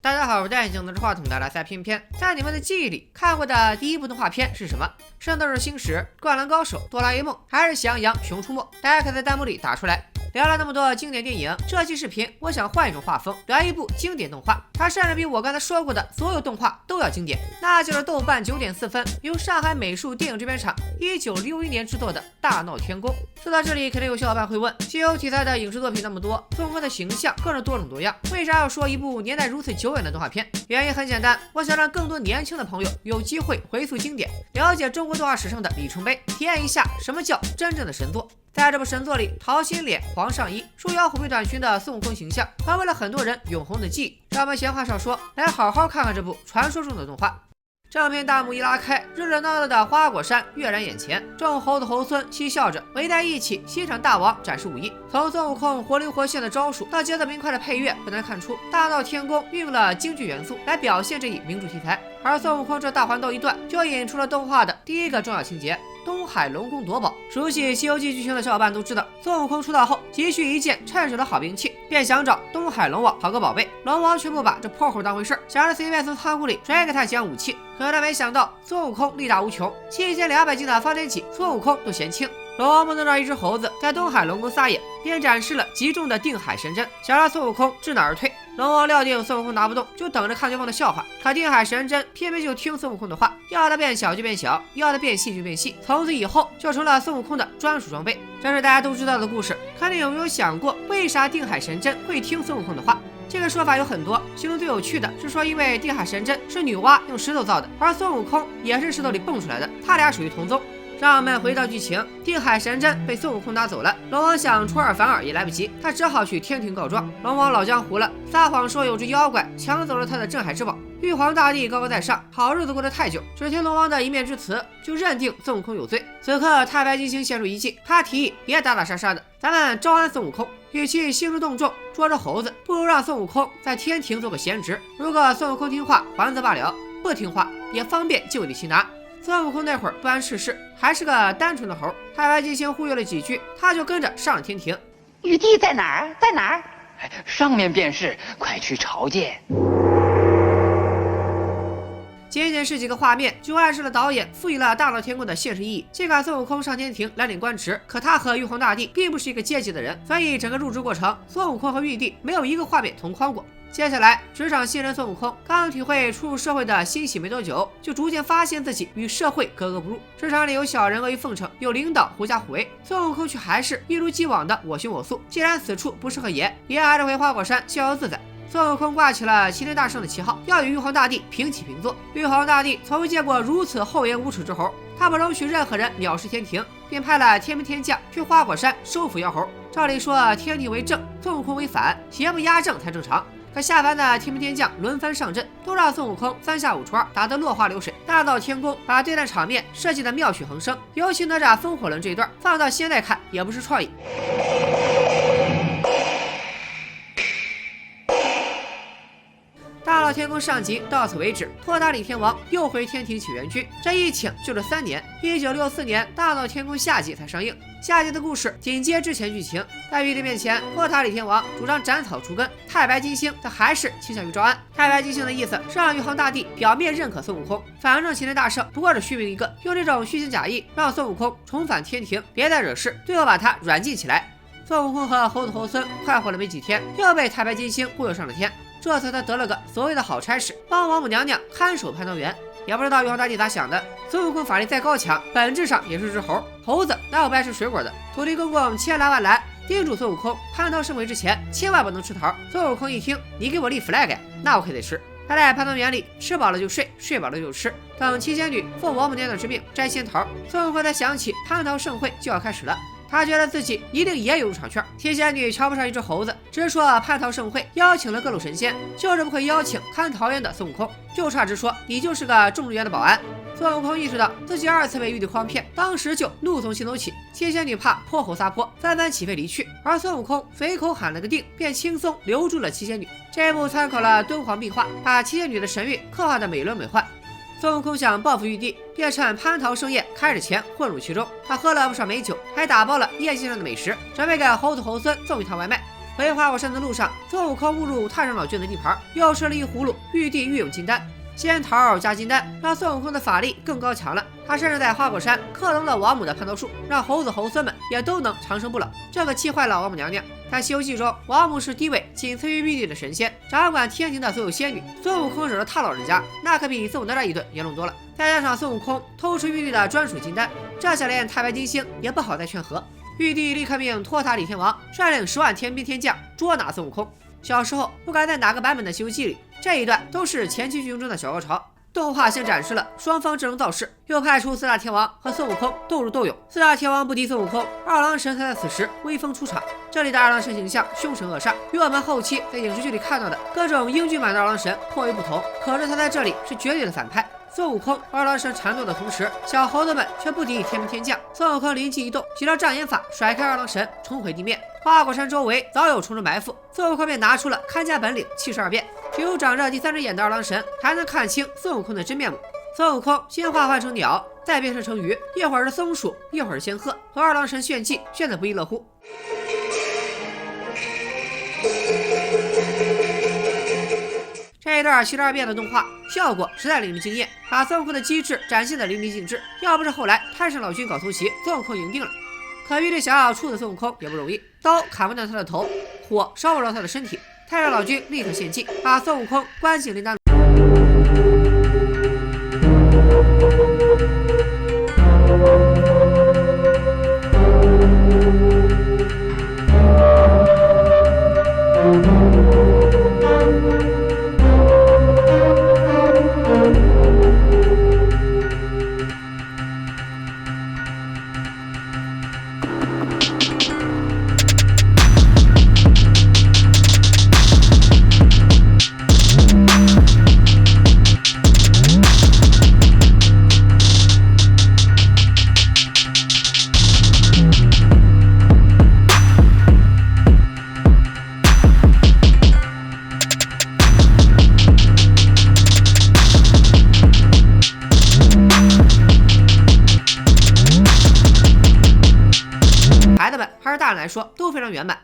大家好，我是戴眼镜拿着话筒的拉塞偏偏。在你们的记忆里，看过的第一部动画片是什么？圣斗士星矢、灌篮高手、哆啦 A 梦，还是喜羊羊、熊出没？大家可以在弹幕里打出来。聊了那么多经典电影，这期视频我想换一种画风，聊一部经典动画，它甚至比我刚才说过的所有动画都要经典，那就是豆瓣9.4分，由上海美术电影制片厂1961年制作的《大闹天宫》。说到这里，肯定有小伙伴会问，西游题材的影视作品那么多，孙悟空的形象更是多种多样，为啥要说一部年代如此久远的动画片？原因很简单，我想让更多年轻的朋友有机会回溯经典，了解中国动画史上的里程碑，体验一下什么叫真正的神作。在这部神作里，桃心脸、皇上衣、束腰虎背短裙的孙悟空形象，成为了很多人永恒的记忆。让我们闲话少说，来好好看看这部传说中的动画。正片大幕一拉开，热热闹闹的花果山跃然眼前，众猴子猴孙嬉笑着围在一起欣赏大王展示武艺。从孙悟空活灵活现的招数到节奏明快的配乐，不难看出大闹天宫运用了京剧元素来表现这一名著题材。而孙悟空这大环斗一段，就引出了动画的第一个重要情节：东海龙宫夺宝。熟悉《西游记》剧情的小伙伴都知道，孙悟空出道后急需一件趁手的好兵器，便想找东海龙王讨个宝贝。龙王却不把这破猴当回事，想着随便从仓库里拽给他几样武器。可他没想到，孙悟空力大无穷，7200斤的方天戟，孙悟空都嫌轻。龙王不能让一只猴子在东海龙宫撒野，便展示了极重的定海神针，想让孙悟空知难而退。龙王料定孙悟空拿不动，就等着看对方的笑话。可定海神针偏偏就听孙悟空的话，要它变小就变小，要它变细就变细，从此以后就成了孙悟空的专属装备。这是大家都知道的故事，看你有没有想过，为啥定海神针会听孙悟空的话？这个说法有很多，其中最有趣的是说，因为定海神针是女娲用石头造的，而孙悟空也是石头里蹦出来的，他俩属于同宗。让我们回到剧情，定海神针被孙悟空拿走了，龙王想出尔反尔也来不及，他只好去天庭告状。龙王老江湖了，撒谎说有只妖怪抢走了他的镇海之宝。玉皇大帝高高在上，好日子过得太久，只听龙王的一面之词，就认定孙悟空有罪。此刻太白金星现出一计，他提议别打打杀杀的，咱们招安孙悟空。与其兴师动众捉着猴子，不如让孙悟空在天庭做个闲职。如果孙悟空听话，还则罢了；不听话，也方便就地擒拿。孙悟空那会儿不谙世事，还是个单纯的猴。太白金星忽悠了几句，他就跟着上了天庭。玉帝在哪儿？在哪儿？上面便是，快去朝见。仅仅是几个画面，就暗示了导演赋予了大闹天宫的现实意义。尽管孙悟空上天庭来领官职，可他和玉皇大帝并不是一个阶级的人，所以整个入职过程，孙悟空和玉帝没有一个画面同框过。接下来，职场新人孙悟空刚体会初入社会的欣喜没多久，就逐渐发现自己与社会格格不入。职场里有小人阿谀奉承，有领导狐假虎威，孙悟空却还是一如既往的我行我素。既然此处不适合爷，爷还是回花果山逍遥自在。孙悟空挂起了齐天大圣的旗号，要与玉皇大帝平起平坐。玉皇大帝从未见过如此厚颜无耻之猴，他不容许任何人藐视天庭，便派了天兵天将去花果山收服妖猴。照理说，天庭为正，孙悟空为反，邪不压正才正常。可下凡的天兵天将轮番上阵，都让孙悟空三下五除二打得落花流水。大闹天宫把对战场面设计得妙趣横生，尤其哪吒风火轮这一段，放到现在看也不是创意。大闹天宫上集到此为止，托塔李天王又回天庭请援军，这一请就是3年。1964年，大闹天宫下集才上映。下集的故事紧接之前剧情，在玉帝面前，托塔李天王主张斩草除根，太白金星他还是倾向于招安。太白金星的意思是让玉皇大帝表面认可孙悟空，反正齐天大圣不过是虚名一个，用这种虚情假意让孙悟空重返天庭，别再惹事，最后把他软禁起来。孙悟空和猴子猴孙快活了没几天，又被太白金星忽悠上了天。这才他得了个所谓的好差事，帮王母娘娘看守蟠桃园。也不知道玉皇大帝咋想的，孙悟空法力再高强，本质上也是只猴，猴子哪有不爱吃水果的？土地公公千来万来叮嘱孙悟空，蟠桃盛会之前千万不能吃桃。孙悟空一听，你给我立 flag 呀，那我可得吃。他在蟠桃园里吃饱了就睡，睡饱了就吃。等七仙女奉王母娘娘之命摘仙桃，孙悟空才想起蟠桃盛会就要开始了。他觉得自己一定也有入场券。七仙女瞧不上一只猴子，只说蟠桃盛会邀请了各路神仙，就是不会邀请看桃园的孙悟空，就差直说你就是个种植园的保安。孙悟空意识到自己2次被玉帝诓骗，当时就怒从心头起。七仙女怕泼猴撒泼，纷纷起飞离去，而孙悟空随口喊了个定，便轻松留住了七仙女。这一幕参考了敦煌壁画，把七仙女的神韵刻画的美轮美奂。孙悟空想报复玉帝，便趁蟠桃盛宴开始前混入其中。他喝了不少美酒，还打包了宴席上的美食，准备给猴子猴孙送一趟外卖。回花果山的路上，孙悟空误入太上老君的地盘，又吃了一葫芦玉帝御用金丹。仙桃加金丹，让孙悟空的法力更高强了。他甚至在花果山刻登了王母的蟠桃树，让猴子猴孙们也都能长生不老。这可气坏了王母娘娘。在《西游记》中，王母是地位仅次于玉帝的神仙，掌管天庭的所有仙女。孙悟空惹了他老人家，那可比揍哪吒一顿严重多了。再加上孙悟空偷吃玉帝的专属金丹，这下连太白金星也不好再劝和。玉帝立刻命托塔李天王率领10万天兵天将捉拿孙悟空。小时候不管在哪个版本的《西游记》里，这一段都是前期剧情中的小高潮。动画先展示了双方阵容造势，又派出4大天王和孙悟空斗智斗勇。4大天王不敌孙悟空，二郎神才在此时威风出场。这里的二郎神形象凶神恶煞，与我们后期在影视剧里看到的各种英俊版的二郎神颇为不同。可是他在这里是绝对的反派。孙悟空二郎神缠斗的同时，小猴子们却不敌天兵天将。孙悟空灵机一动，几招障眼法甩开二郎神，重回地面。花果山周围早有重重埋伏，孙悟空便拿出了看家本领72变。只有长着第3只眼的二郎神才能看清孙悟空的真面目。孙悟空先化换成鸟，再变身成鱼，一会儿是松鼠，一会儿是仙鹤，和二郎神炫技，炫得不亦乐乎。这一段72变的动画效果实在令人惊艳，把孙悟空的机智展现得淋漓尽致。要不是后来太上老君搞偷袭，孙悟空赢定了。可玉帝想要处死孙悟空也不容易，刀砍不断他的头，火烧不着他的身体。太上老君立刻献计，把孙悟空关进灵丹。孩子们还是大人来说都非常圆满。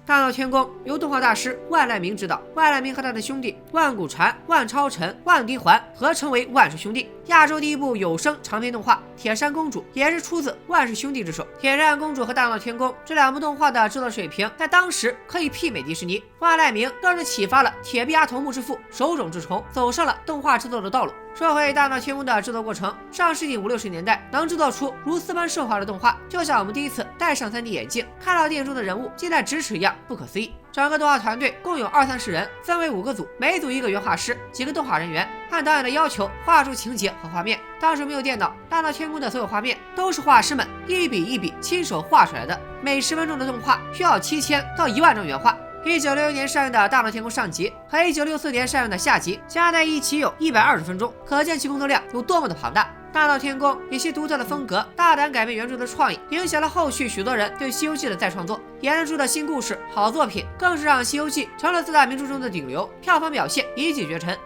大闹天宫由动画大师万籁鸣执导，万籁鸣和他的兄弟万古禅、万超尘、万迪环合称为万氏兄弟。亚洲第一部有声长篇动画《铁扇公主》也是出自万氏兄弟之手。铁扇公主和大闹天宫这2部动画的制作水平在当时可以媲美迪士尼。万籁鸣更是启发了铁臂阿童木之父手冢治虫，走上了动画制作的道路。说回大闹天宫的制作过程，上世纪50、60年代能制作出如斯般奢华的动画，就像我们第一次戴上3D 眼镜，看到电影中的人物近在咫尺一样不可思议。整个动画团队共有20-30人，分为5个组，每组1个原画师，几个动画人员，按导演的要求画出情节和画面。当时没有电脑，大闹天宫的所有画面都是画师们一笔一笔亲手画出来的，每10分钟的动画需要7000到1万张原画。1966年上映的《大闹天宫》上集和1964年上映的下集加在一起有120分钟，可见其工作量有多么的庞大。大闹天宫以其独特的风格，大胆改变原著的创意，影响了后续许多人对《西游记》的再创作。衍生出的新故事、好作品，更是让《西游记》成了4大名著中的顶流，票房表现一骑绝尘。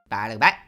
拜了个拜。